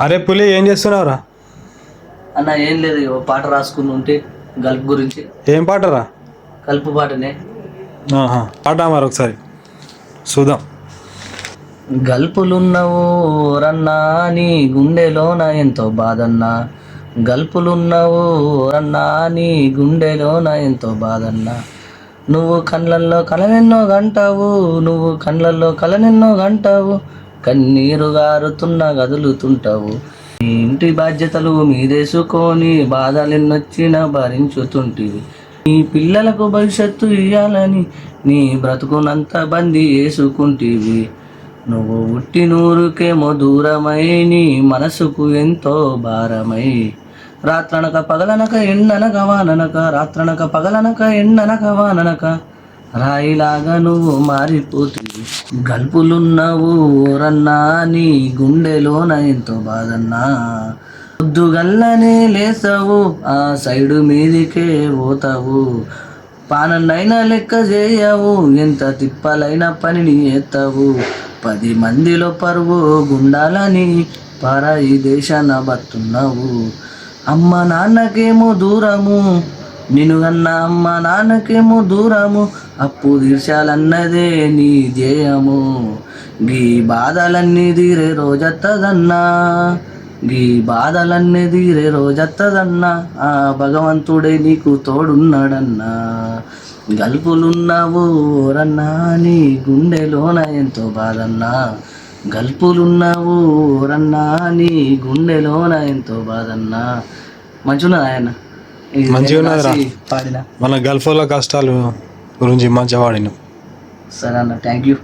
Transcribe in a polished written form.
అరే పులి ఏం చేస్తున్నావురా? అన్న ఏం లేదు, ఓ పాట రాసుకుని ఉంటే గల్ప్ గురించి. ఏం పాటరా? కలుపు పాటనే. పాట మరి ఒకసారి చూద్దాం. గల్పులున్నవో రన్నా నీ గుండెలోన ఎంతో బాధన్నా, గల్పులున్నవో రన్నా నీ గుండెలోన ఎంతో బాధన్నా. నువ్వు కళ్ళల్లో కలనెన్నో గంటావు, నువ్వు కళ్ళల్లో కలనెన్నో గంటావు, కన్నీరు గారుతున్న గదులుతుంటావు. నీ ఇంటి బాధ్యతలు మీదేసుకొని బాధలెన్నొచ్చినా భరించుతుంటివి. నీ పిల్లలకు భవిష్యత్తు ఇయ్యాలని నీ బ్రతుకునంత బందీ వేసుకుంటివి. నువ్వు ఉట్టినూరుకేమో దూరమై నీ మనసుకు ఎంతో భారమై, రాత్రనక పగలనక ఎండనక వాననక, రాత్రనక పగలనక ఎండనక వాననక, రాయిలాగా నువ్వు మారిపోతుంది. గల్పులున్నావు ఓరన్నా నీ గుండెలోన ఎంతో బాధన్నా. పొద్దుగల్లనే లేసావు, ఆ సైడు మీదికే పోతావు, పానన్నైనా లెక్క చేయవు, ఎంత తిప్పలైన పనిని ఎత్తావు. 10 మందిలో పరువు గుండాలని పరాయి దేశాన బతున్నావు. అమ్మ నాన్నకేమో దూరము, నిన్నుగన్న అమ్మ నాన్నకేమో దూరము, అప్పు తీర్చాలన్నదే నీ ధ్యేయము. గీ బాధలన్నీ తీరే రోజత్తదన్నా, గీ బాధలన్నీ తీరే రోజత్తదన్నా, ఆ భగవంతుడే నీకు తోడున్నాడన్నా. గల్పులున్నావు ఓరన్నా నీ గుండెలోన ఎంతో బాధన్నా, గల్పులున్నావు ఓరన్నా నీ గుండెలోన ఎంతో బాధన్నా. మంచిగా ఆయన మంచిగా ఉన్నదిరా. పాడిన మన గల్ఫ్లో కష్టాలు గురించి మంచిగా వాడిను. సరే అన్న, థ్యాంక్ యూ.